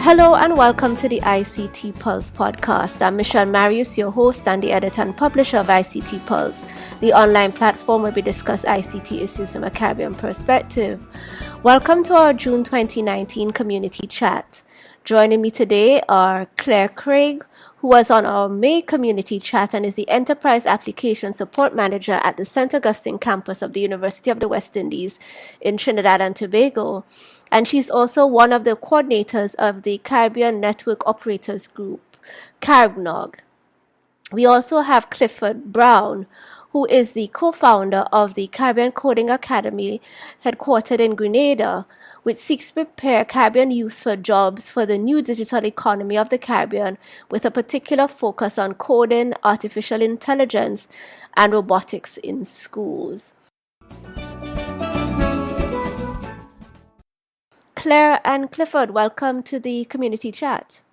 Hello and welcome to the ICT Pulse podcast. I'm Michelle Marius, your host and the editor and publisher of ICT Pulse, the online platform where we discuss ICT issues from a Caribbean perspective. Welcome to our June 2019 community chat. Joining me today are Claire Craig, who was on our May community chat and is the Enterprise Application Support Manager at the St. Augustine campus of the University of the West Indies in Trinidad and Tobago. And she's also one of the coordinators of the Caribbean Network Operators Group, CaribNOG. We also have Clifford Browne, who is the co-founder of the Caribbean Coding Academy, headquartered in Grenada, which seeks to prepare Caribbean youth for jobs for the new digital economy of the Caribbean, with a particular focus on coding, artificial intelligence, and robotics in schools. Claire and Clifford, welcome to the community chat.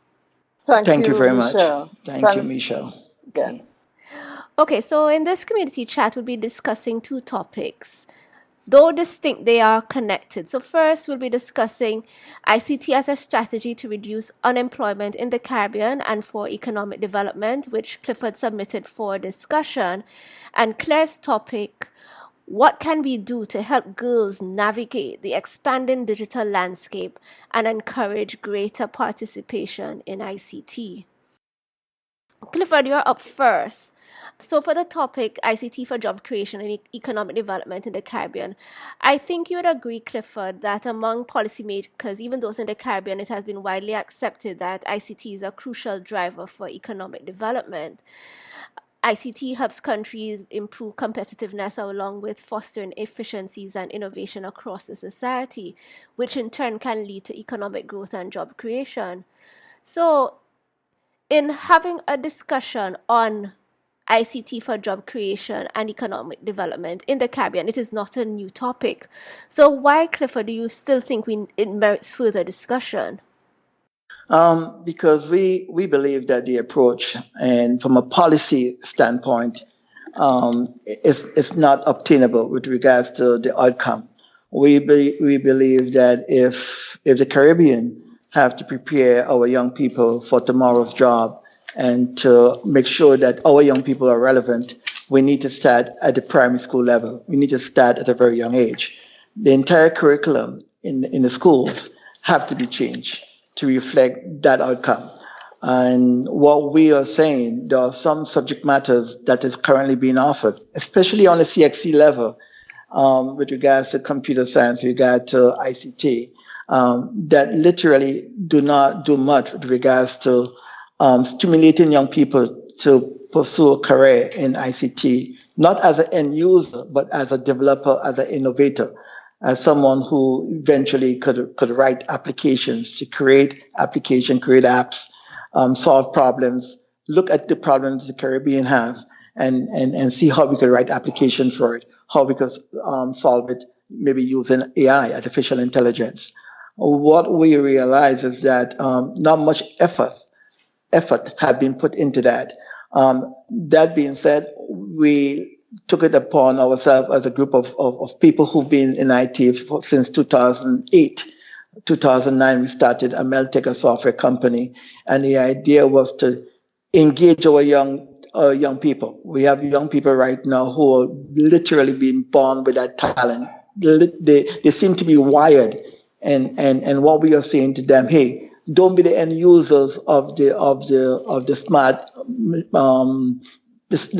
Thank you very Michelle. much. Thank you, Michelle. Okay, so in this community chat, we'll be discussing two topics. Though distinct, they are connected. So first, we'll be discussing ICT as a strategy to reduce unemployment in the Caribbean and for economic development, which Clifford submitted for discussion. And Claire's topic, what can we do to help girls navigate the expanding digital landscape and encourage greater participation in ICT? Clifford, you're up first. So for the topic, ICT for job creation and economic development in the Caribbean, I think you would agree, Clifford, that among policymakers, even those in the Caribbean, it has been widely accepted that ICT is a crucial driver for economic development. ICT helps countries improve competitiveness along with fostering efficiencies and innovation across the society, which in turn can lead to economic growth and job creation. So in having a discussion on ICT for job creation and economic development in the Caribbean, it is not a new topic. So why, Clifford, do you still think it merits further discussion? Because we believe that the approach, and from a policy standpoint, is not obtainable with regards to the outcome. We believe that if the Caribbean have to prepare our young people for tomorrow's job, and to make sure that our young people are relevant, we need to start at the primary school level. We need to start at a very young age. The entire curriculum in the schools have to be changed to reflect that outcome. And what we are saying, there are some subject matters that is currently being offered, especially on the CXC level, with regards to computer science, with regard to ICT, that literally do not do much with regards to stimulating young people to pursue a career in ICT, not as an end user, but as a developer, as an innovator, as someone who eventually could write applications, to create apps, solve problems, look at the problems the Caribbean have, and see how we could write applications for it, how we could solve it, maybe using AI, artificial intelligence. What we realize is that not much effort have been put into that. That being said, we took it upon ourselves as a group of people who've been in IT since 2008. 2009, we started Ameltech, a software company, and the idea was to engage our young people. We have young people right now who are literally being born with that talent. They seem to be wired, and what we are saying to them, hey, don't be the end users of the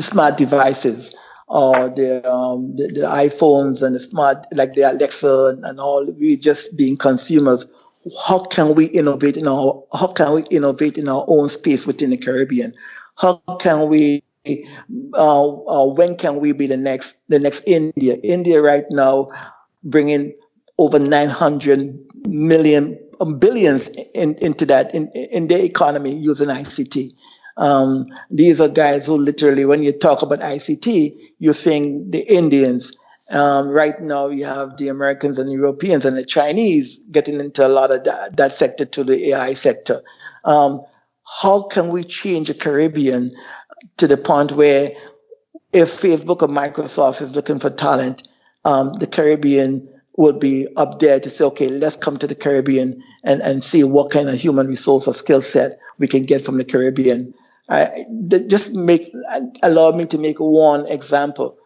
smart devices, or the iPhones and the smart, like the Alexa and all. We just being consumers. How can we innovate in our own space within the Caribbean? How can we? When can we be the next India? India right now bringing over 900 billions into that in their economy using ICT. These are guys who literally, when you talk about ICT, you think the Indians. Right now, you have the Americans and the Europeans and the Chinese getting into a lot of that sector, to the AI sector. How can we change the Caribbean to the point where if Facebook or Microsoft is looking for talent, the Caribbean would be up there to say, okay, let's come to the Caribbean and see what kind of human resource or skill set we can get from the Caribbean. Allow me to make one example.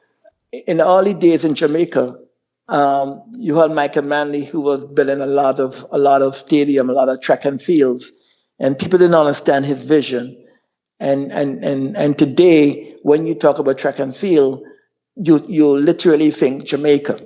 In the early days in Jamaica, you had Michael Manley, who was building a lot of stadium, a lot of track and fields, and people didn't understand his vision. And today, when you talk about track and field, you literally think Jamaica.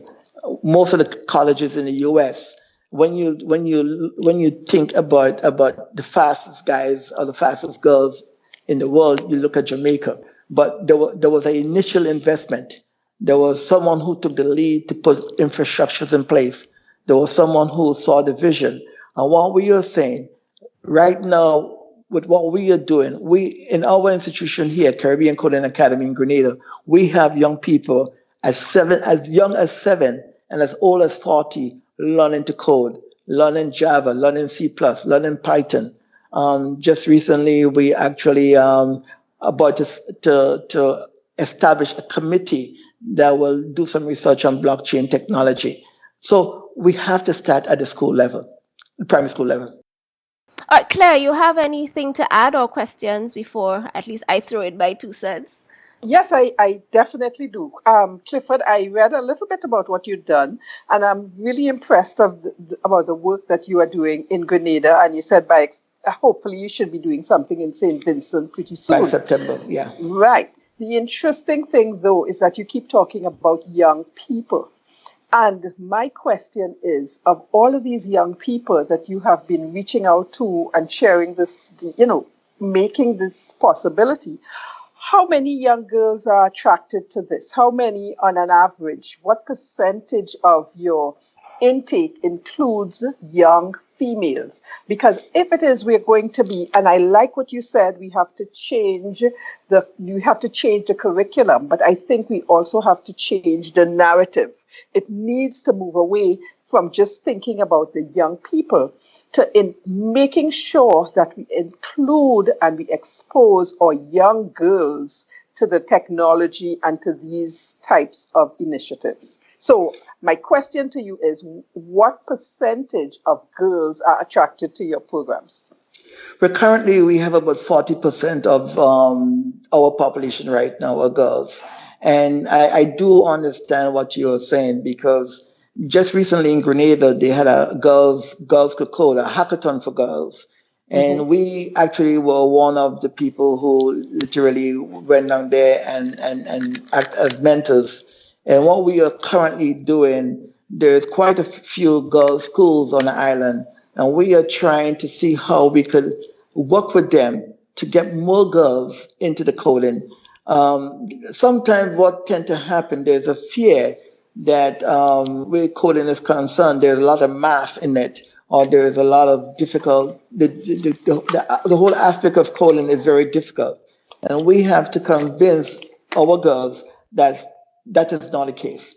Most of the colleges in the U.S. When you think about the fastest guys or the fastest girls in the world, you look at Jamaica. But there was an initial investment. There was someone who took the lead to put infrastructures in place. There was someone who saw the vision. And what we are saying right now, with what we are doing, we in our institution here, Caribbean Coding Academy in Grenada, we have young people as young as 7 and as old as 40 learning to code, learning Java, learning C++, learning Python. Just recently, we actually about to establish a committee that will do some research on blockchain technology. So we have to start at the school level, the primary school level. All right, Claire, you have anything to add or questions before at least I throw in my 2 cents? Yes, I definitely do. Clifford, I read a little bit about what you've done, and I'm really impressed about the work that you are doing in Grenada. And you said hopefully you should be doing something in St. Vincent pretty soon. By September, yeah. Right. The interesting thing, though, is that you keep talking about young people. And my question is, of all of these young people that you have been reaching out to and sharing this, making this possibility, how many young girls are attracted to this? How many on an average? What percentage of your intake includes young females? Because if it is, we're going to be, and I like what you said, we have to change the curriculum, but I think we also have to change the narrative. It needs to move away from just thinking about the young people to in making sure that we include and we expose our young girls to the technology and to these types of initiatives. So my question to you is, what percentage of girls are attracted to your programs? Well, currently we have about 40% of our population right now are girls. And I do understand what you're saying, because just recently in Grenada, they had a girls could code, a hackathon for girls. And we actually were one of the people who literally went down there and act as mentors. And what we are currently doing, there's quite a few girls' schools on the island, and we are trying to see how we could work with them to get more girls into the coding. Sometimes what tends to happen, there's a fear that where coding is concerned, there's a lot of math in it, or there is a lot of difficult, the whole aspect of coding is very difficult. And we have to convince our girls that is not the case,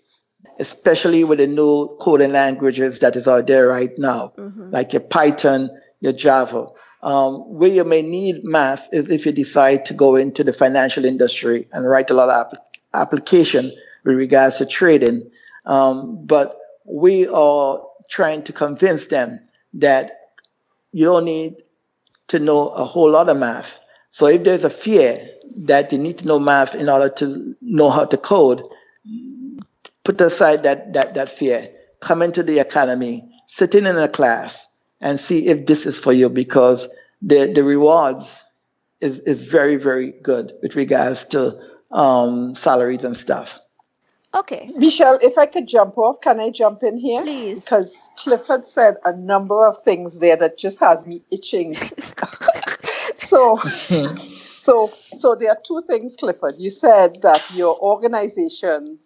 especially with the new coding languages that is out there right now, like your Python, your Java. Where you may need math is if you decide to go into the financial industry and write a lot of application with regards to trading. But we are trying to convince them that you don't need to know a whole lot of math. So if there's a fear that you need to know math in order to know how to code, put aside that fear. Come into the academy, sit in a class, and see if this is for you, because the rewards is very, very good with regards to salaries and stuff. Okay. Michelle, if I could jump off, can I jump in here? Please. Because Clifford said a number of things there that just has me itching. So there are 2 things, Clifford. You said that your organization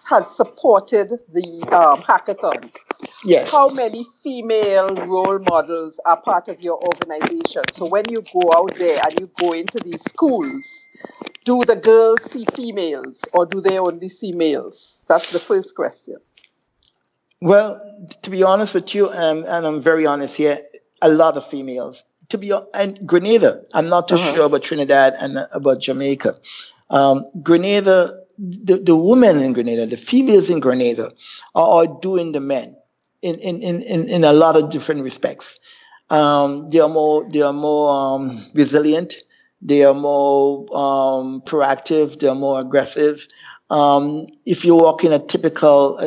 had supported the hackathon. Yes. How many female role models are part of your organization? So when you go out there and you go into these schools, do the girls see females or do they only see males? That's the first question. Well, to be honest with you, and I'm very honest here, a lot of females. And Grenada, I'm not too sure about Trinidad and about Jamaica. Grenada, the women in Grenada, the females in Grenada are outdoing the men. in a lot of different respects. They are more resilient. They are more proactive. They are more aggressive. If you walk in a typical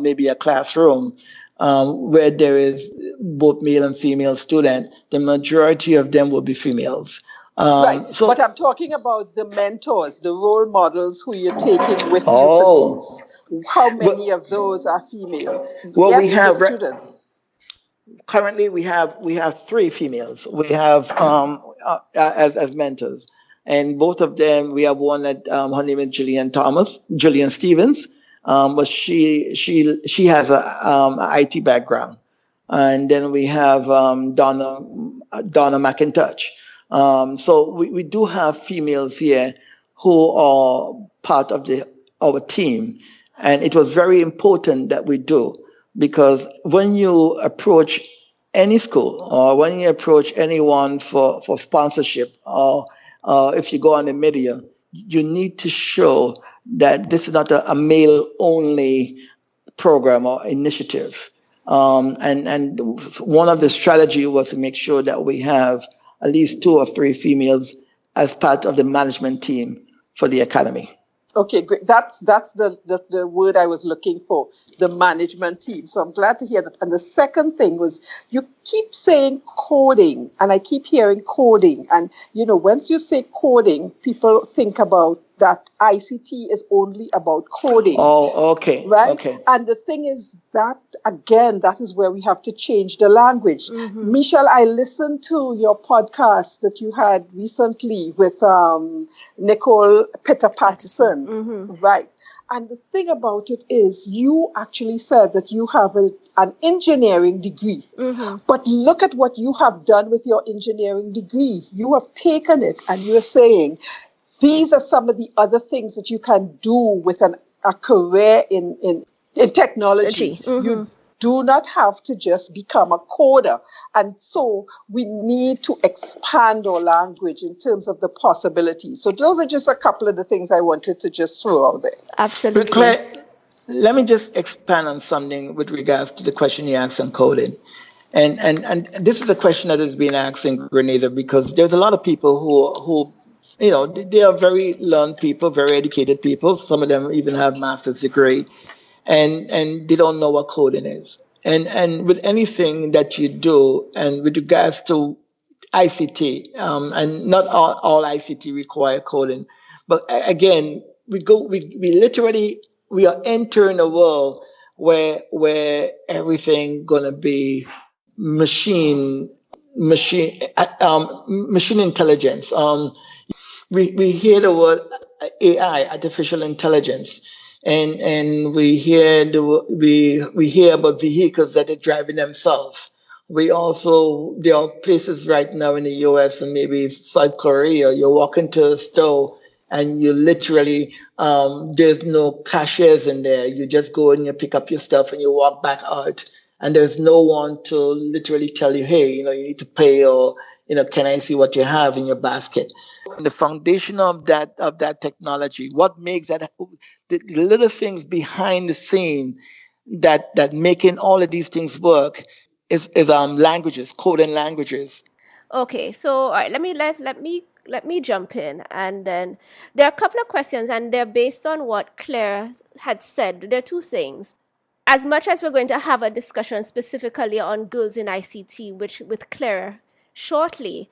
maybe a classroom where there is both male and female student, the majority of them will be females. Right. So, But I'm talking about the mentors, the role models who you're taking with you for oh, these. How well, many of those are females? well, we Yes, the have students. currently we have three females. We have as mentors, and both of them we have one that her name is Jillian Stevens, but she has a IT background, and then we have Donna McIntosh. So we do have females here who are part of our team, and it was very important that we do, because when you approach any school or when you approach anyone for sponsorship, or if you go on the media, you need to show that this is not a male only program or initiative. And one of the strategy was to make sure that we have at least two or three females as part of the management team for the academy. Okay, great. That's the word I was looking for, the management team. So I'm glad to hear that. And the second thing was you keep saying coding, and I keep hearing coding. And once you say coding, people think about that ICT is only about coding. Oh, okay, Right? okay. And the thing is that, again, that is where we have to change the language. Michelle, I listened to your podcast that you had recently with Nicole Peter Patterson. Right. And the thing about it is, you actually said that you have an engineering degree. But look at what you have done with your engineering degree. You have taken it and you're saying, these are some of the other things that you can do with a career in technology. You do not have to just become a coder. And so we need to expand our language in terms of the possibilities. So those are just a couple of the things I wanted to just throw out there. But Absolutely. Claire, let me just expand on something with regards to the question you asked on coding. And this is a question that has been asked in Grenada, because there's a lot of people who they are very learned people, very educated people. Some of them even have master's degree, and they don't know what coding is. And with anything that you do, and with regards to ICT, and not all ICT require coding, but again, we literally we are entering a world where everything gonna be machine machine intelligence. We hear the word AI, artificial intelligence, and we hear about vehicles that are driving themselves. We also There are places right now in the U.S. and maybe South Korea. You walk into a store and you literally there's no cashiers in there. You just go and you pick up your stuff and you walk back out, and there's no one to literally tell you, hey, you need to pay, or can I see what you have in your basket? The foundation of that technology, what makes the little things behind the scene that making all of these things work is languages, coding languages. Okay, so all right, let me jump in, and then there are a couple of questions, and they're based on what Claire had said. There are two things. As much as we're going to have a discussion specifically on girls in ICT, which with Claire shortly,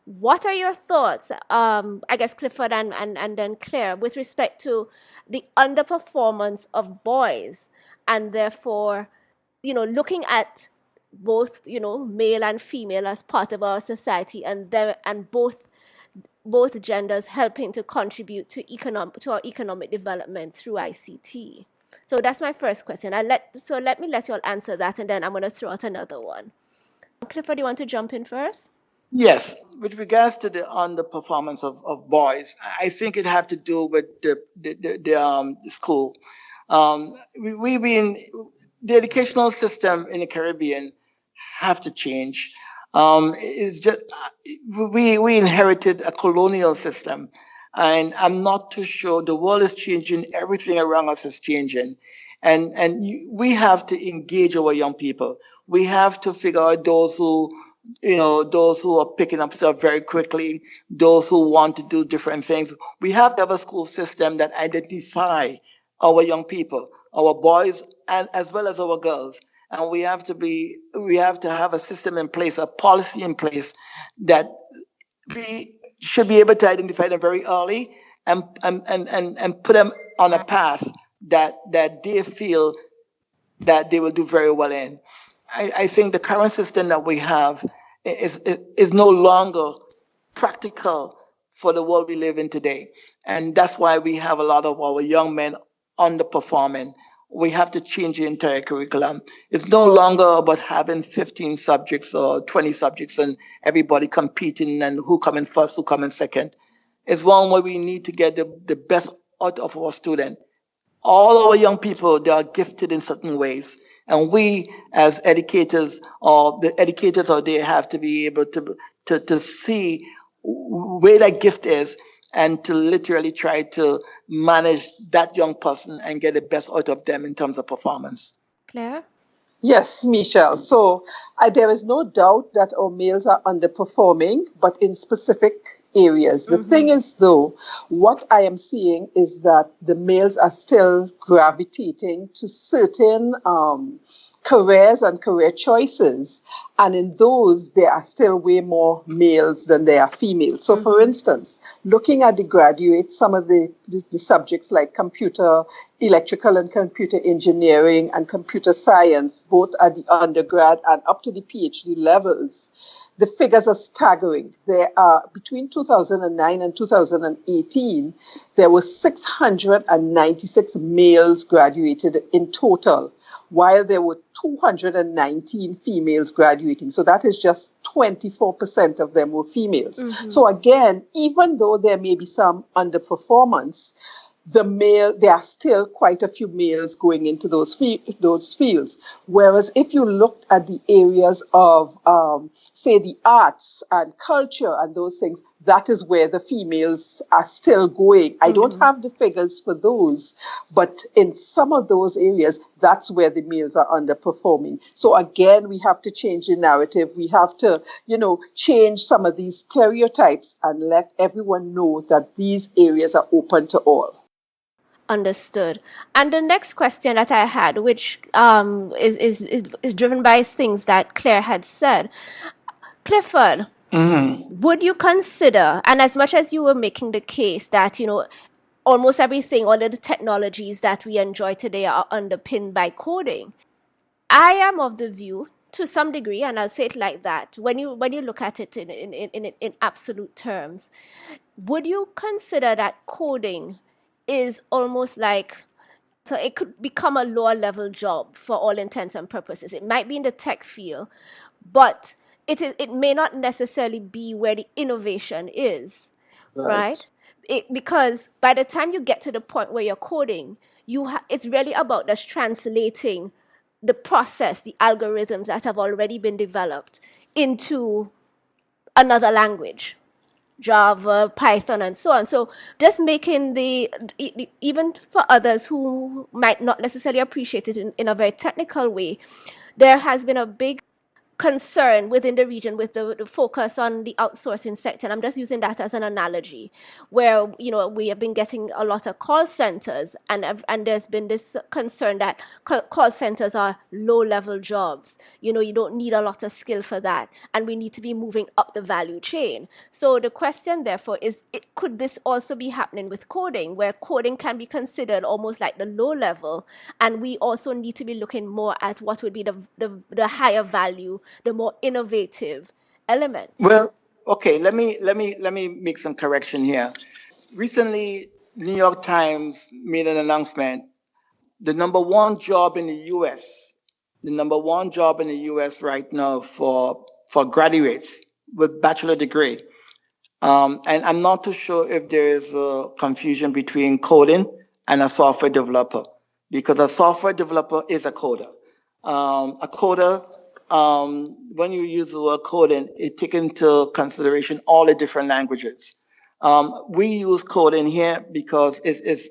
what are your thoughts, I guess Clifford and then Claire, with respect to the underperformance of boys, and therefore, looking at both, male and female as part of our society, and both genders helping to contribute to our economic development through ICT. So that's my first question. Let me let you all answer that, and then I'm going to throw out another one. Clifford, do you want to jump in first? Yes, with regards to the underperformance of boys, I think it have to do with the school. We've been The educational system in the Caribbean have to change. It's just we inherited a colonial system, and I'm not too sure the world is changing. Everything around us is changing, We have to engage our young people. We have to figure out those who, those who are picking up stuff very quickly, those who want to do different things. We have to have a school system that identify our young people, our boys, and as well as our girls. And we have to have a system in place, a policy in place that we should be able to identify them very early and put them on a path that they feel that they will do very well in. I think the current system that we have is no longer practical for the world we live in today. And that's why we have a lot of our young men underperforming. We have to change the entire curriculum. It's no longer about having 15 subjects or 20 subjects and everybody competing and who coming first, who coming second. It's one where we need to get the best out of our students. All our young people, they are gifted in certain ways. And we, as educators, or the educators out there, have to be able to see where that gift is and to literally try to manage that young person and get the best out of them in terms of performance. Claire? Yes, Michelle. So there is no doubt that our males are underperforming, but in specific areas. The thing is, though, what I am seeing is that the males are still gravitating to certain careers and career choices. And in those, there are still way more males than there are females. So, for instance, looking at the graduates, some of the subjects like computer, electrical and computer engineering and computer science, both at the undergrad and up to the PhD levels, the figures are staggering. There are, between 2009 and 2018, there were 696 males graduated in total, while there were 219 females graduating. So that is just 24% of them were females. So again, even though there may be some underperformance, there are still quite a few males going into those fields. Whereas if you looked at the areas of, say, the arts and culture and those things, that is where the females are still going. I don't have the figures for those, but in some of those areas, that's where the males are underperforming. So again, we have to change the narrative. We have to, change some of these stereotypes and let everyone know that these areas are open to all. Understood. And the next question that I had, which is driven by things that Claire had said. Clifford, would you consider, and as much as you were making the case that, almost everything, all of the technologies that we enjoy today are underpinned by coding, I am of the view, to some degree, and I'll say it like that, when you look at it in absolute terms, would you consider that coding is almost like, so it could become a lower level job for all intents and purposes? It might be in the tech field, but it may not necessarily be where the innovation is, right? Because by the time you get to the point where you're coding, it's really about just translating the process, the algorithms that have already been developed into another language. Java, Python, and so on. So just making even for others who might not necessarily appreciate it in a very technical way, there has been a big concern within the region with the focus on the outsourcing sector. And I'm just using that as an analogy, where we have been getting a lot of call centers, and there's been this concern that call centers are low-level jobs. You don't need a lot of skill for that, and we need to be moving up the value chain. So the question, therefore, is: could this also be happening with coding, where coding can be considered almost like the low level, and we also need to be looking more at what would be the higher value, the more innovative elements? Well, okay, let me make some correction here. Recently, New York Times made an announcement. The number one job in the U.S. right now for graduates with bachelor degree. And I'm not too sure if there is a confusion between coding and a software developer, because a software developer is a coder. A coder, when you use the word coding, it takes into consideration all the different languages. We use coding here because it's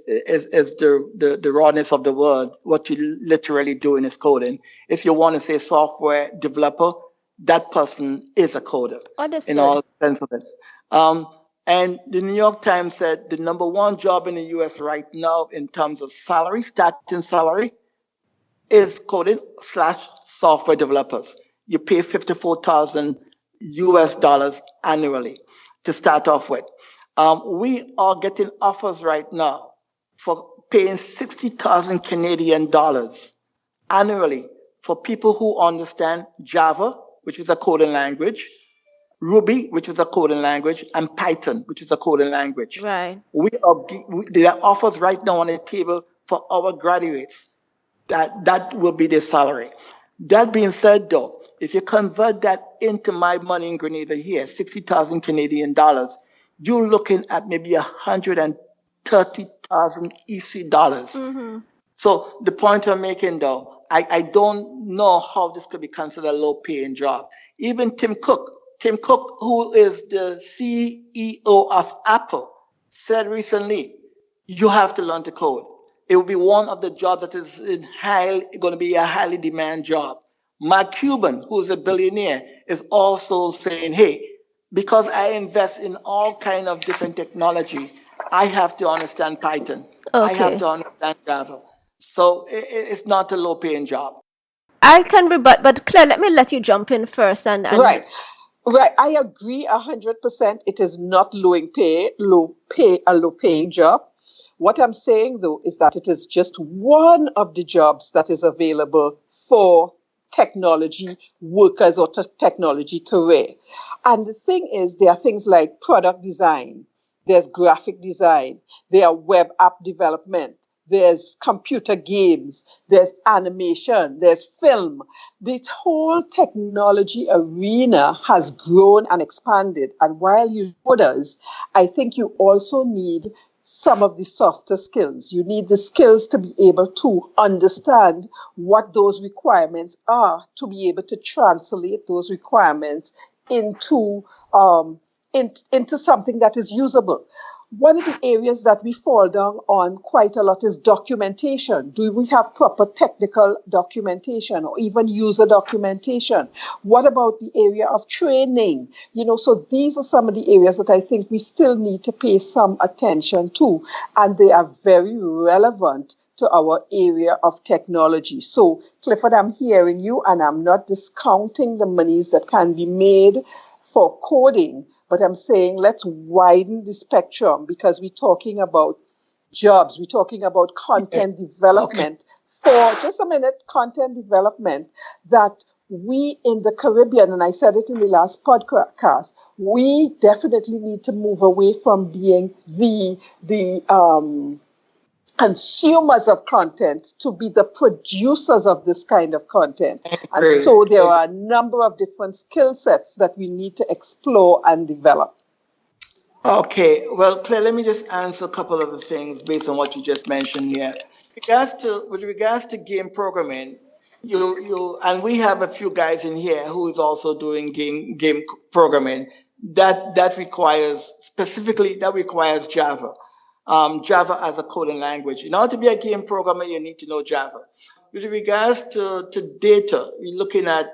the rawness of the word. What you're literally doing is coding. If you want to say software developer, that person is a coder in Understood. all sense of it. And the New York Times said the number one job in the US right now in terms of salary, starting salary, is coding slash software developers. You pay 54,000 US dollars annually to start off with. We are getting offers right now for paying 60,000 Canadian dollars annually for people who understand Java, which is a coding language, Ruby, which is a coding language, and Python, which is a coding language. Right. There are offers right now on the table for our graduates. That will be their salary. That being said, though, if you convert that into my money in Grenada here, 60,000 Canadian dollars, you're looking at maybe 130,000 EC dollars. Mm-hmm. So the point I'm making, though, I don't know how this could be considered a low-paying job. Even Tim Cook, who is the CEO of Apple, said recently, you have to learn to code. It will be one of the jobs that is going to be a highly demand job. Mark Cuban, who is a billionaire, is also saying, hey, because I invest in all kind of different technology, I have to understand Python. I have Okay. to understand Java. So it's not a low-paying job. I can rebut, but Claire, let me let you jump in first. And Right. Right. I agree 100%. It is not a low paying job. What I'm saying though is that it is just one of the jobs that is available for technology workers or technology career. And the thing is, there are things like product design, there's graphic design, there are web app development, there's computer games, there's animation, there's film. This whole technology arena has grown and expanded. And while you coders, I think you also need some of the softer skills. You need the skills to be able to understand what those requirements are, to be able to translate those requirements into into something that is usable. One of the areas that we fall down on quite a lot is documentation. Do we have proper technical documentation or even user documentation? What about the area of training? So these are some of the areas that I think we still need to pay some attention to, and they are very relevant to our area of technology. So, Clifford, I'm hearing you, and I'm not discounting the monies that can be made for coding, but I'm saying let's widen the spectrum because we're talking about jobs, we're talking about content development. For just a minute, content development that we in the Caribbean, and I said it in the last podcast, we definitely need to move away from being the consumers of content to be the producers of this kind of content. And so there are a number of different skill sets that we need to explore and develop. Okay, well, Claire, let me just answer a couple of the things based on what you just mentioned here. With regards to game programming, and we have a few guys in here who is also doing game programming. That requires Java. Java as a coding language. In order to be a game programmer, you need to know Java. With regards to data, you're looking at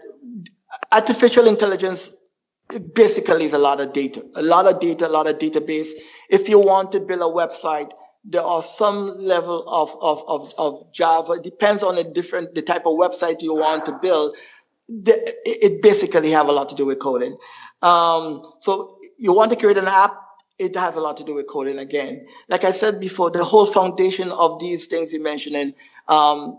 artificial intelligence. Basically is a lot of data, a lot of database. If you want to build a website, there are some level of Java. It depends on the type of website you want to build. It basically have a lot to do with coding. So you want to create an app, it has a lot to do with coding again. Like I said before, the whole foundation of these things you're mentioning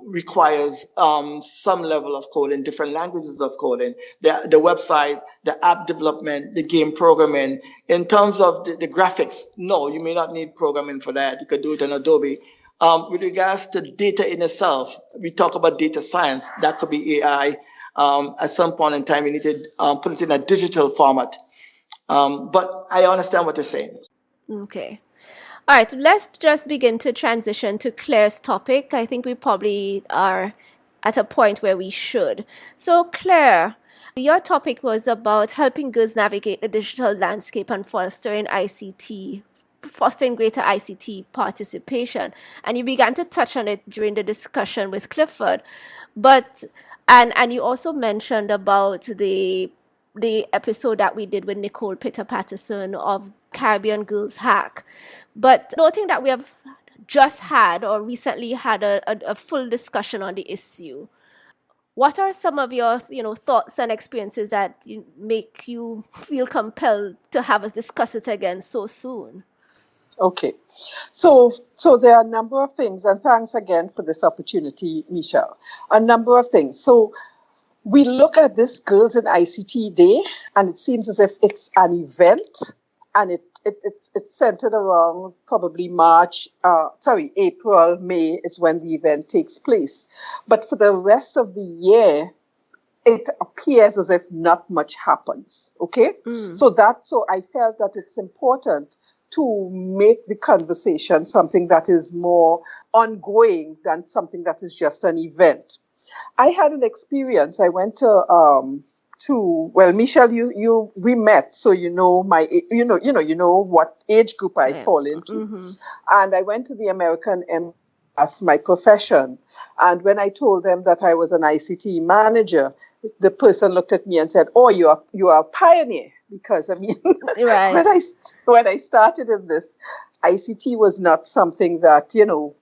requires some level of coding, different languages of coding, the website, the app development, the game programming. In terms of the graphics, no, you may not need programming for that. You could do it in Adobe. With regards to data in itself, we talk about data science. That could be AI. At some point in time, you need to put it in a digital format. But I understand what you're saying. Okay. All right, let's just begin to transition to Claire's topic. I think we probably are at a point where we should. So, Claire, Your topic was about helping girls navigate the digital landscape and fostering greater ICT participation. And you began to touch on it during the discussion with Clifford. But and you also mentioned about the episode that we did with Nicole Pitter Patterson of Caribbean Girls Hack. But noting that we have just had or recently had a full discussion on the issue, what are some of your thoughts and experiences that make you feel compelled to have us discuss it again so soon? Okay. So there are a number of things, and thanks again for this opportunity, Michelle. A number of things. So we look at this Girls in ICT Day, and it seems as if it's an event, and it's centered around probably April, May is when the event takes place. But for the rest of the year, it appears as if not much happens. Okay? So I felt that it's important to make the conversation something that is more ongoing than something that is just an event. I had an experience. I went to Michelle, we met, so you know what age group I fall into. And I went to the American Embassy as my profession. And when I told them that I was an ICT manager, the person looked at me and said, "Oh, you are a pioneer." Because I mean, right. when I started in this, ICT was not something that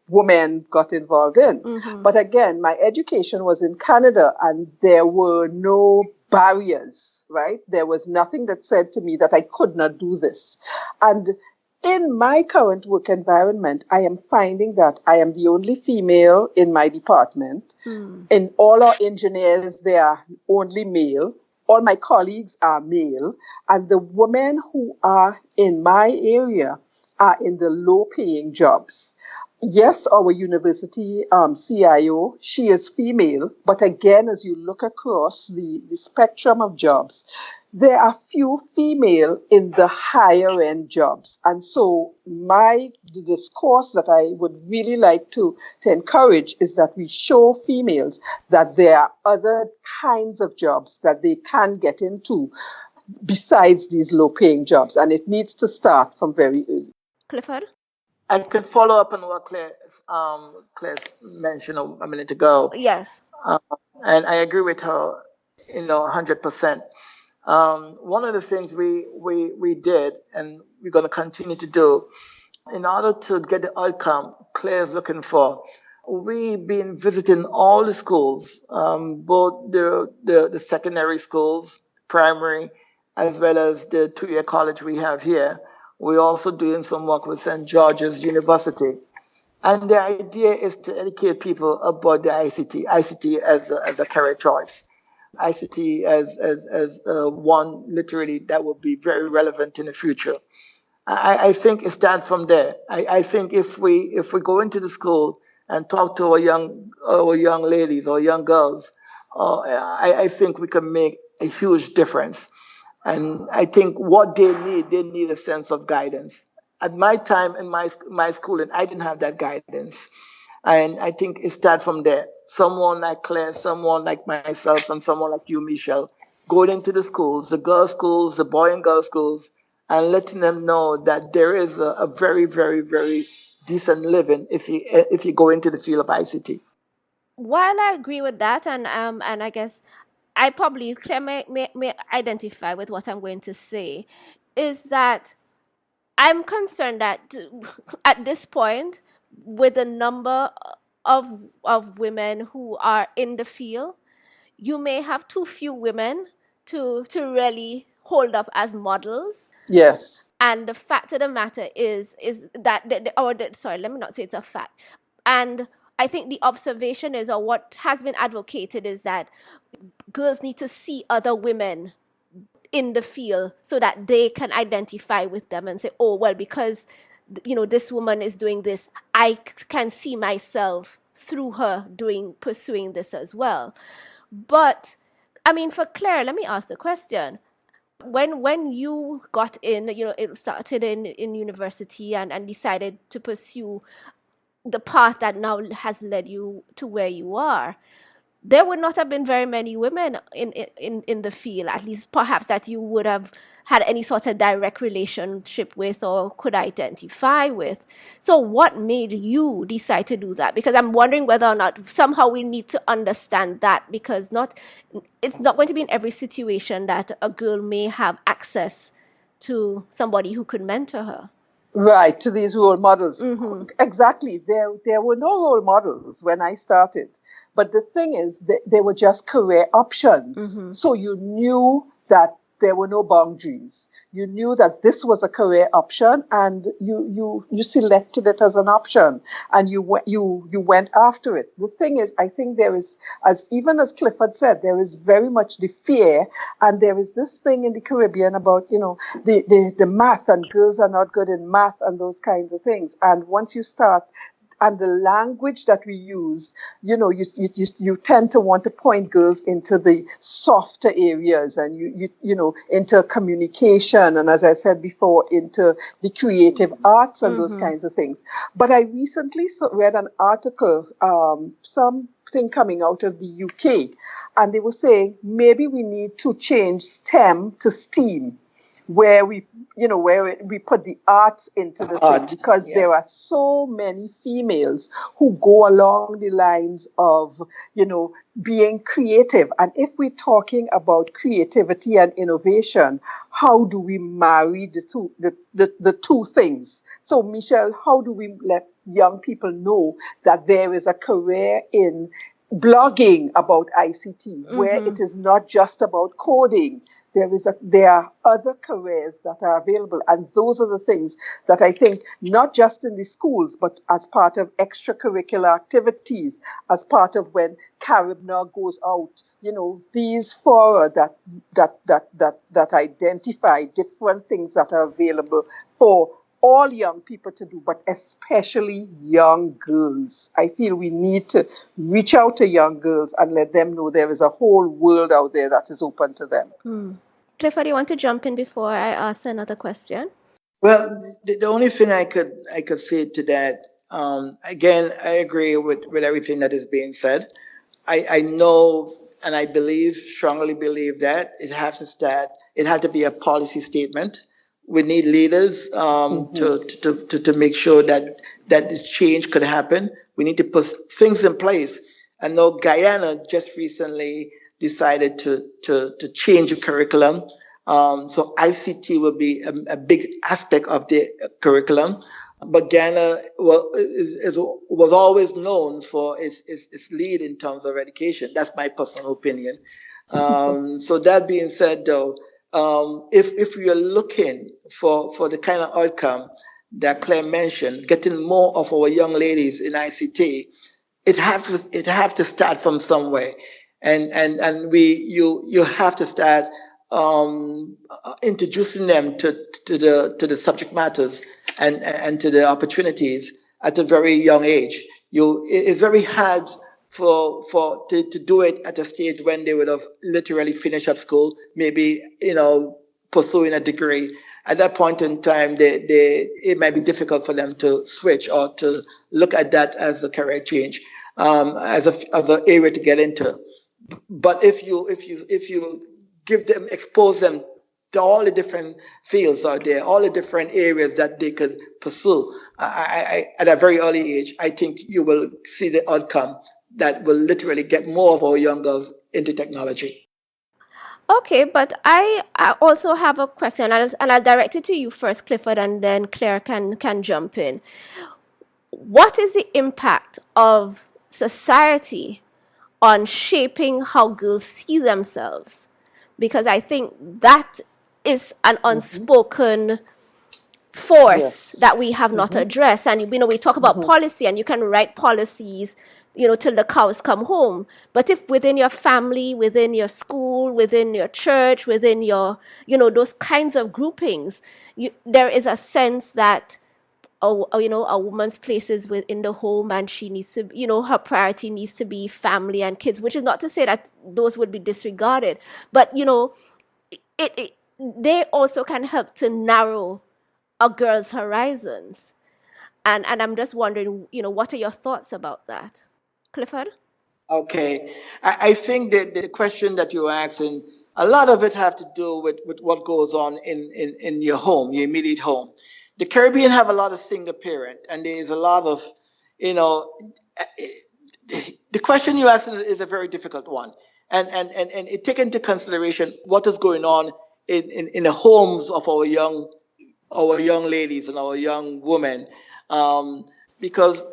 women got involved in. But again, my education was in Canada, and there were no barriers. Right? There was nothing that said to me that I could not do this. And in my current work environment, I am finding that I am the only female in my department. In all our engineers, they are only male. All my colleagues are male. And the women who are in my area are in the low-paying jobs. Yes, our university CIO, she is female. But again, as you look across the spectrum of jobs, there are few female in the higher end jobs. And so the discourse that I would really like to encourage is that we show females that there are other kinds of jobs that they can get into besides these low paying jobs. And it needs to start from very early. Clifford? I could follow up on what Claire mentioned a minute ago. Yes. And I agree with her, 100%. One of the things we did, and we're going to continue to do, in order to get the outcome Claire's looking for, we've been visiting all the schools, both the secondary schools, primary, as well as the 2-year college we have here. We're also doing some work with St. George's University. And the idea is to educate people about the ICT as a career choice. ICT as one literally that will be very relevant in the future. I think it starts from there. I think if we go into the school and talk to our young ladies or young girls, I think we can make a huge difference. And I think what they need a sense of guidance. At my time in my schooling, I didn't have that guidance. And I think it starts from there. Someone like Claire, someone like myself, and someone like you, Michelle, going into the schools, the girls' schools, the boy and girls' schools, and letting them know that there is a very, very, very decent living if you go into the field of ICT. While I agree with that, and I guess I probably may identify with what I'm going to say, is that I'm concerned that at this point, with the number of women who are in the field, you may have too few women to really hold up as models. Yes. And the fact of the matter is that let me not say it's a fact. And I think the observation is, or what has been advocated, is that girls need to see other women in the field so that they can identify with them and say, oh, well, because this woman is doing this, I can see myself through her pursuing this as well. But I mean, for Claire, let me ask the question. When you got in, it started in university and decided to pursue the path that now has led you to where you are, there would not have been very many women in the field, at least perhaps that you would have had any sort of direct relationship with or could identify with. So what made you decide to do that? Because I'm wondering whether or not somehow we need to understand that, because it's not going to be in every situation that a girl may have access to somebody who could mentor her. Right, to these role models. Exactly. There were no role models when I started. But the thing is, they were just career options. So you knew that there were no boundaries. You knew that this was a career option, and you selected it as an option, and you went after it. The thing is, I think there is, as Clifford said, there is very much the fear, and there is this thing in the Caribbean about the math, and girls are not good in math and those kinds of things. And once you start, and the language that we use, you tend to want to point girls into the softer areas, and into communication, and as I said before, into the creative arts and those kinds of things. But I recently read an article, something coming out of the UK, and they were saying maybe we need to change STEM to STEAM, where we put the arts into the thing, because there are so many females who go along the lines of being creative. And if we're talking about creativity and innovation, how do we marry the two things? So Michelle, how do we let young people know that there is a career in blogging about ICT, where it is not just about coding? There are other careers that are available, and those are the things that I think, not just in the schools, but as part of extracurricular activities, as part of when Caribna goes out, these fora that identify different things that are available for all young people to do, but especially young girls. I feel we need to reach out to young girls and let them know there is a whole world out there that is open to them. Clifford, you want to jump in before I ask another question? Well, the only thing I could say to that, again, I agree with everything that is being said. I know and I strongly believe that it has to be a policy statement. We need leaders to make sure that this change could happen. We need to put things in place. I know Guyana just recently decided to change the curriculum. So ICT will be a big aspect of the curriculum. But Ghana was always known for its lead in terms of education. That's my personal opinion. So that being said, though, if we are looking for the kind of outcome that Claire mentioned, getting more of our young ladies in ICT, it have to start from somewhere, and you have to start introducing them to the subject matters and to the opportunities at a very young age. It's very hard to do it at a stage when they would have literally finished up school, maybe pursuing a degree. At that point in time, it might be difficult for them to switch or to look at that as a career change, as an area to get into. But if you expose them to all the different fields out there, all the different areas that they could pursue, at a very early age, I think you will see the outcome that will literally get more of our young girls into technology. Okay, but I also have a question, and I'll direct it to you first, Clifford, and then Claire can jump in. What is the impact of society on shaping how girls see themselves? Because I think that is an unspoken force that we have not addressed. And we talk about policy, and you can write policies till the cows come home. But if within your family, within your school, within your church, within your those kinds of groupings, there is a sense that a woman's place is within the home, and she needs to, her priority needs to be family and kids, which is not to say that those would be disregarded, but they also can help to narrow a girl's horizons. And I'm just wondering, what are your thoughts about that? Clifford? Okay. I think that the question that you're asking, a lot of it have to do with what goes on in your home, your immediate home. The Caribbean have a lot of single parent, and there's a lot of, you know, the question you asked is a very difficult one. And it take into consideration what is going on in the homes of our young ladies and our young women. Because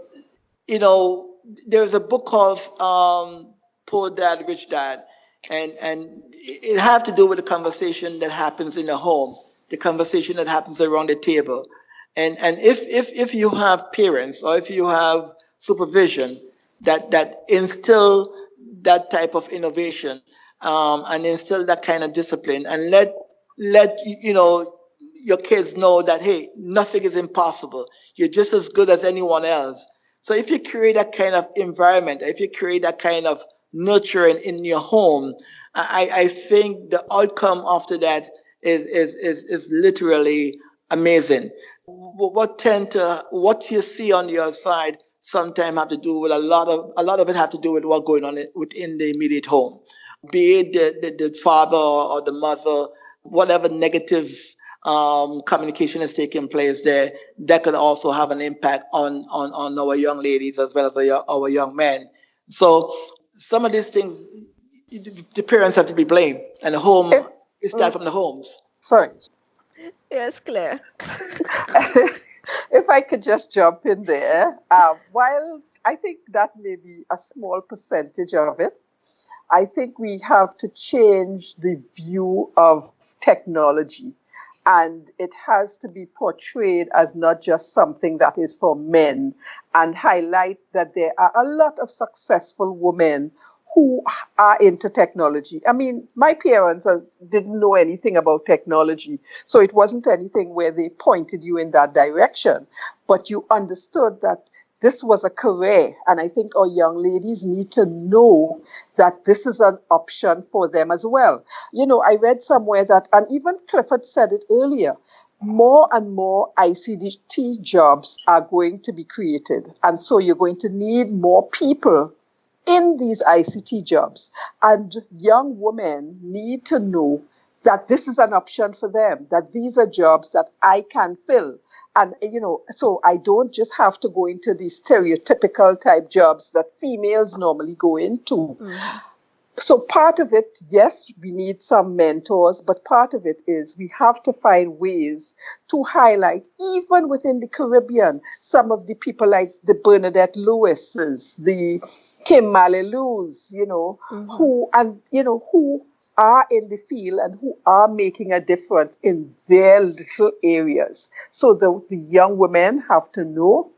there's a book called Poor Dad, Rich Dad, and it have to do with the conversation that happens in the home, the conversation that happens around the table, and if you have parents or if you have supervision that instill that type of innovation, and instill that kind of discipline, and let your kids know that, hey, nothing is impossible. You're just as good as anyone else. So if you create that kind of environment, if you create that kind of nurturing in your home, I think the outcome after that is literally amazing. What you see on the outside sometimes have to do with a lot of it have to do with what's going on within the immediate home, be it the father or the mother, whatever negative communication is taking place there, that could also have an impact on our young ladies as well as our young men. So some of these things, the parents have to be blamed, and the home, If, it starts mm, from the homes. sorry. Yes, Claire. If I could just jump in there, while I think that may be a small percentage of it, I think we have to change the view of technology. And it has to be portrayed as not just something that is for men, and highlight that there are a lot of successful women who are into technology. I mean, my parents didn't know anything about technology, so it wasn't anything where they pointed you in that direction, but you understood that this was a career. And I think our young ladies need to know that this is an option for them as well. I read somewhere that, and even Clifford said it earlier, more and more ICT jobs are going to be created. And so you're going to need more people in these ICT jobs. And young women need to know that this is an option for them, that these are jobs that I can fill. And, so I don't just have to go into these stereotypical type jobs that females normally go into. Mm-hmm. So part of it, yes, we need some mentors, but part of it is we have to find ways to highlight, even within the Caribbean, some of the people like the Bernadette Lewis's, the Kim Malelous, Mm-hmm. who are in the field and who are making a difference in their little areas. So the young women have to know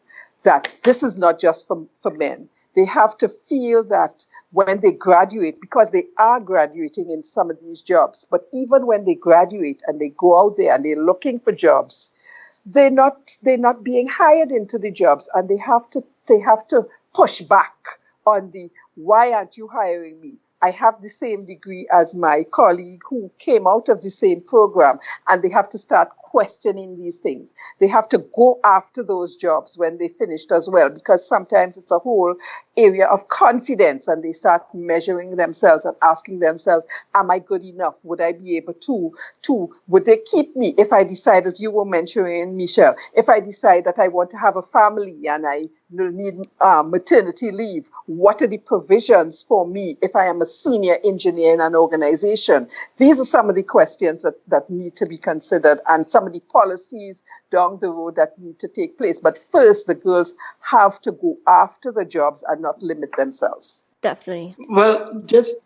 that this is not just for men. They have to feel that when they graduate, because they are graduating in some of these jobs, but even when they graduate and they go out there and they're looking for jobs, they're not being hired into the jobs, and they have to push back on the why aren't you hiring me? I have the same degree as my colleague who came out of the same program, and they have to start questioning these things. They have to go after those jobs when they finished as well, because sometimes it's a whole area of confidence, and they start measuring themselves and asking themselves, am I good enough? Would I be able would they keep me if I decide, as you were mentioning, Michelle, if I decide that I want to have a family and I need maternity leave, what are the provisions for me if I am a senior engineer in an organization? These are some of the questions that need to be considered, and some of the policies down the road that need to take place. But first, the girls have to go after the jobs and not limit themselves. Definitely. Well, just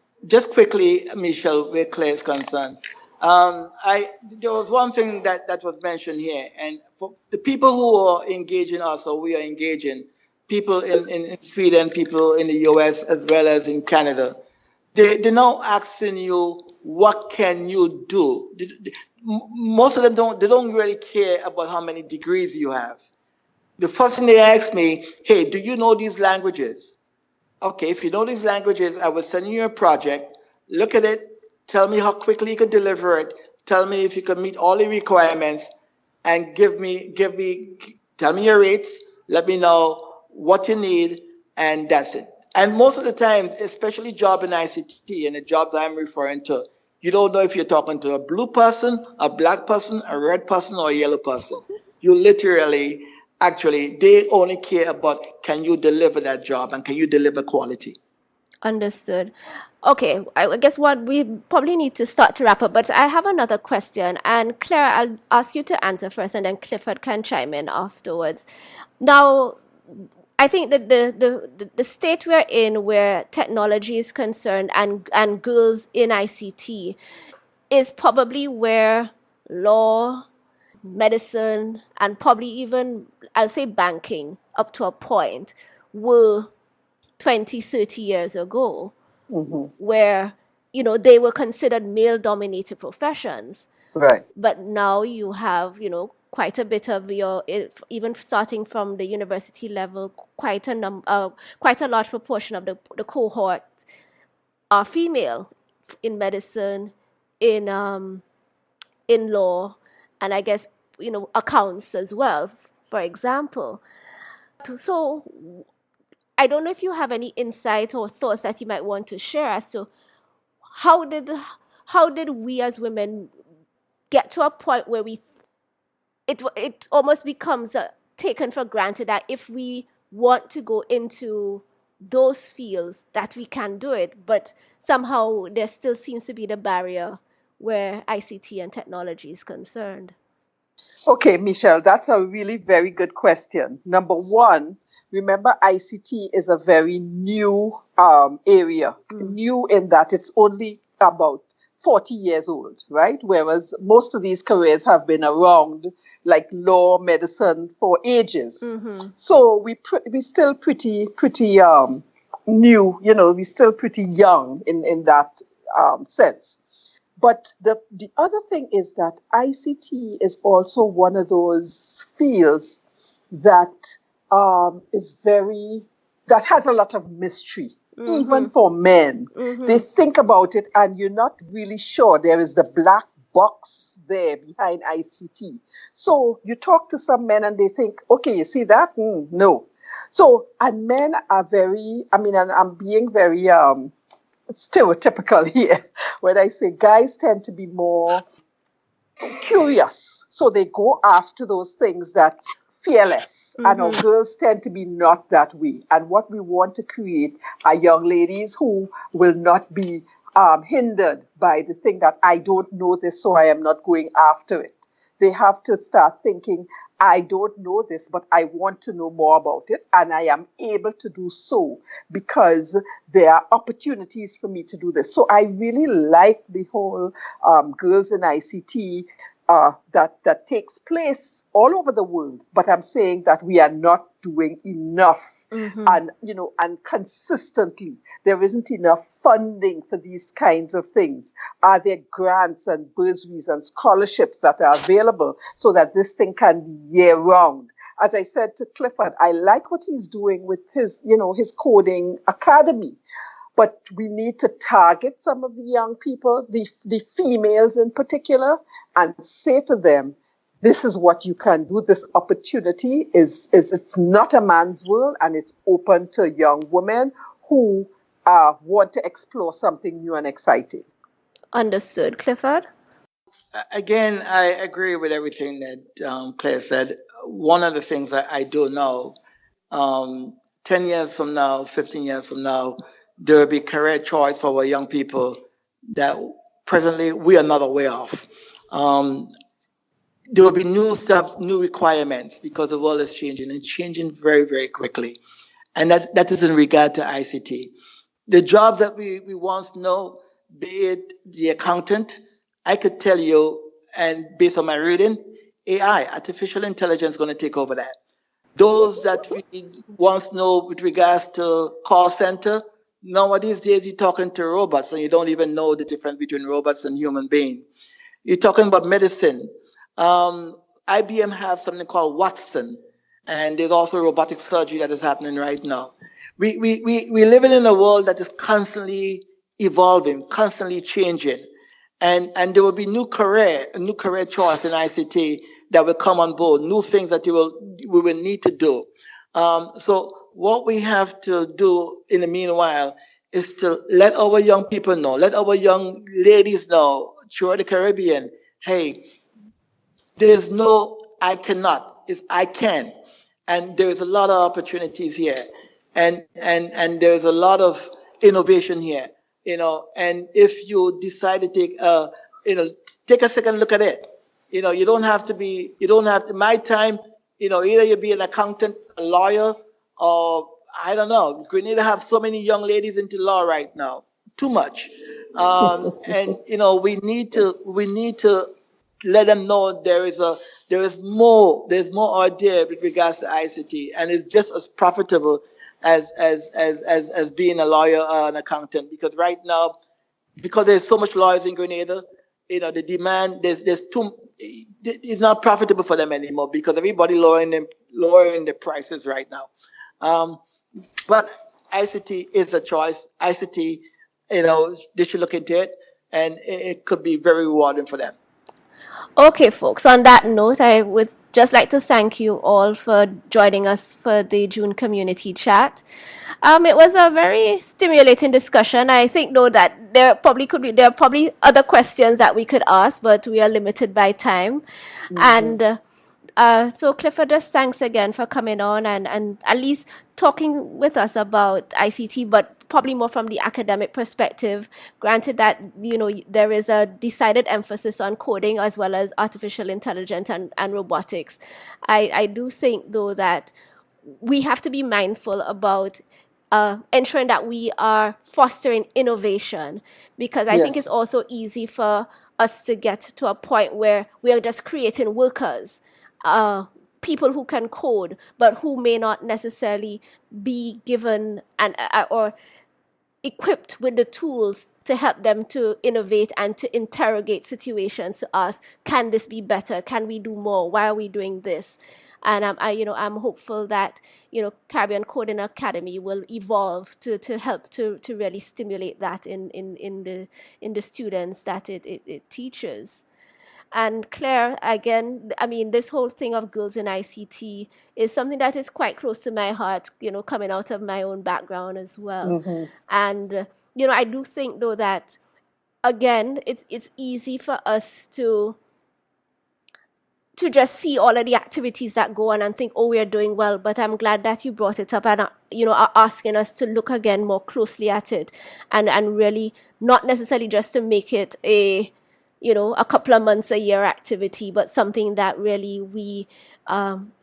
quickly, Michelle, where Claire is concerned, I there was one thing that was mentioned here, and for the people who are engaging us, or we are engaging, people in Sweden, people in the US as well as in Canada, they're now asking you, what can you do? Most of them don't really care about how many degrees you have. The first thing they ask me, hey, do you know these languages? Okay, if you know these languages, I will send you a project. Look at it. Tell me how quickly you can deliver it. Tell me if you can meet all the requirements, and tell me your rates. Let me know what you need, and that's it. And most of the time, especially job in ICT and the jobs I'm referring to, you don't know if you're talking to a blue person, a black person, a red person, or a yellow person. You literally, actually, they only care about can you deliver that job and can you deliver quality. Understood. Okay, I guess what we probably need to start to wrap up, but I have another question. And Claire, I'll ask you to answer first, and then Clifford can chime in afterwards. Now, I think that the state we're in, where technology is concerned and girls in ICT, is probably where law, medicine, and probably even, I'll say, banking up to a point were 20, 30 years ago, where, they were considered male dominated professions. Right. But now you have, quite a bit of even starting from the university level, quite a large proportion of the cohort are female in medicine, in law, and I guess, accounts as well, for example. So I don't know if you have any insight or thoughts that you might want to share as to how did we as women get to a point where it almost becomes taken for granted that if we want to go into those fields that we can do it, but somehow there still seems to be the barrier where ICT and technology is concerned. Okay, Michelle, that's a really very good question. Number one, remember ICT is a very new area, new in that it's only about 40 years old, right? Whereas most of these careers have been around, like law, medicine, for ages. So we still pretty new, we still pretty young in that sense. But the other thing is that ICT is also one of those fields that that has a lot of mystery, even for men. They think about it and you're not really sure. There is the black box there behind ICT. So you talk to some men and they think, okay, you see that? No. So, and men are and I'm being very stereotypical here when I say guys tend to be more curious. So they go after those things that fearless. And our girls tend to be not that way. And what we want to create are young ladies who will not be hindered by the thing that I don't know this, so I am not going after it. They have to start thinking, I don't know this, but I want to know more about it. And I am able to do so because there are opportunities for me to do this. So I really like the whole Girls in ICT that takes place all over the world. But I'm saying that we are not doing enough. And, and consistently, there isn't enough funding for these kinds of things. Are there grants and bursaries and scholarships that are available so that this thing can be year round? As I said to Clifford, I like what he's doing with his coding academy. But we need to target some of the young people, the females in particular, and say to them, this is what you can do. This opportunity is it's not a man's world, and it's open to young women who want to explore something new and exciting. Understood. Clifford? Again, I agree with everything that Claire said. One of the things I do know, 10 years from now, 15 years from now, there will be career choice for our young people that presently we are not aware of. There will be new stuff, new requirements because the world is changing and changing very, very quickly. And that is in regard to ICT. The jobs that we once know, be it the accountant, I could tell you, and based on my reading, AI, artificial intelligence, is going to take over that. Those that we once know with regards to call center, nowadays days you're talking to robots and you don't even know the difference between robots and human beings. You're talking about medicine. IBM have something called Watson, and there's also robotic surgery that is happening right now. We're living in a world that is constantly evolving, constantly changing. And there will be new career choice in ICT that will come on board, new things that we will need to do. So what we have to do in the meanwhile is to let our young people know, let our young ladies know throughout the Caribbean, hey, there's no I cannot, it's I can. And there's a lot of opportunities here. And there's a lot of innovation here, and if you decide to take a second look at it. You don't have to, my time, either you be an accountant, a lawyer, or I don't know. Grenada have so many young ladies into law right now, too much. And we need to let them know there's more idea with regards to ICT, and it's just as profitable as being a lawyer or an accountant, because right now, because there's so much lawyers in Grenada, the demand there's too it's not profitable for them anymore because everybody lowering the prices right now. But ICT is a choice. ICT, they should look into it, and it could be very rewarding for them. Okay, folks, on that note, I would just like to thank you all for joining us for the June community chat. It was a very stimulating discussion. I think, though, that there are probably other questions that we could ask, but we are limited by time. And so, Clifford, just thanks again for coming on and at least talking with us about ICT, but probably more from the academic perspective. Granted that, there is a decided emphasis on coding as well as artificial intelligence and robotics. I do think, though, that we have to be mindful about ensuring that we are fostering innovation, because I think it's also easy for us to get to a point where we are just creating workers, people who can code, but who may not necessarily be given or equipped with the tools to help them to innovate and to interrogate situations, to ask, can this be better? Can we do more? Why are we doing this? And I'm hopeful that Caribbean Coding Academy will evolve to help to really stimulate that in the students that it teaches. And Claire, again, this whole thing of girls in ICT is something that is quite close to my heart, coming out of my own background as well. And, I do think, though, that, again, it's easy for us to just see all of the activities that go on and think, oh, we're doing well. But I'm glad that you brought it up and, are asking us to look again more closely at it and really not necessarily just to make it a couple of months a year activity, but something that really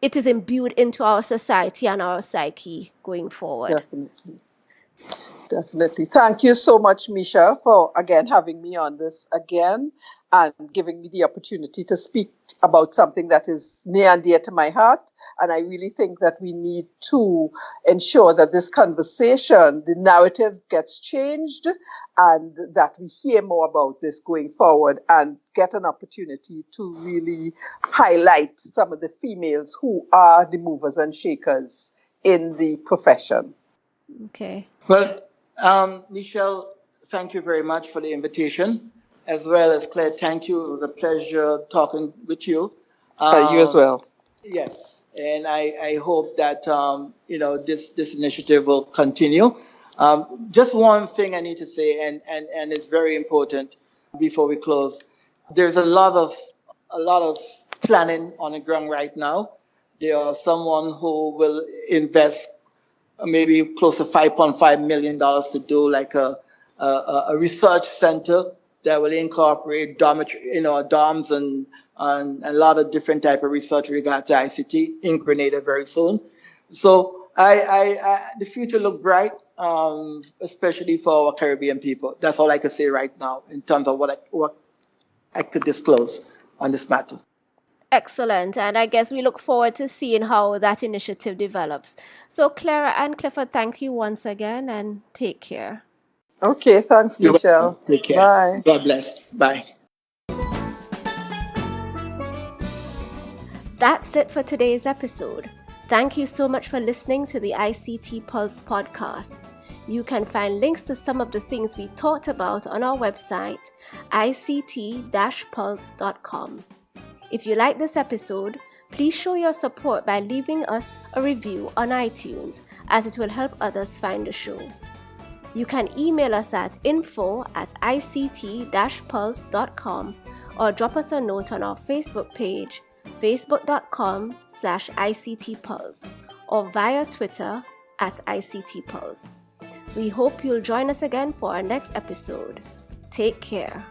it is imbued into our society and our psyche going forward. Definitely. Thank you so much, Misha, for again having me on this again and giving me the opportunity to speak about something that is near and dear to my heart. And I really think that we need to ensure that this conversation, the narrative gets changed, and that we hear more about this going forward and get an opportunity to really highlight some of the females who are the movers and shakers in the profession. Okay. Well, Michelle, thank you very much for the invitation, as well as Claire. Thank you. It was a pleasure talking with you. You as well. Yes, and I hope that this initiative will continue. Just one thing I need to say, and it's very important before we close. There's a lot of planning on the ground right now. There are someone who will invest maybe close to $5.5 million to do like a research center that will incorporate dorms and a lot of different type of research regard to ICT in Grenada very soon. So the future looks bright, especially for our Caribbean people. That's all I can say right now in terms of what I could disclose on this matter. Excellent. And I guess we look forward to seeing how that initiative develops. So Clara and Clifford, thank you once again and take care. Okay, thanks, Michelle. Take care. Bye. God bless. Bye. That's it for today's episode. Thank you so much for listening to the ICT Pulse podcast. You can find links to some of the things we talked about on our website, ict-pulse.com. If you like this episode, Please show your support by leaving us a review on iTunes, as it will help others find the show. You can email us at info@ict-pulse.com or drop us a note on our Facebook page, facebook.com/ICTPulse, or via Twitter @ICTPulse. We hope you'll join us again for our next episode. Take care.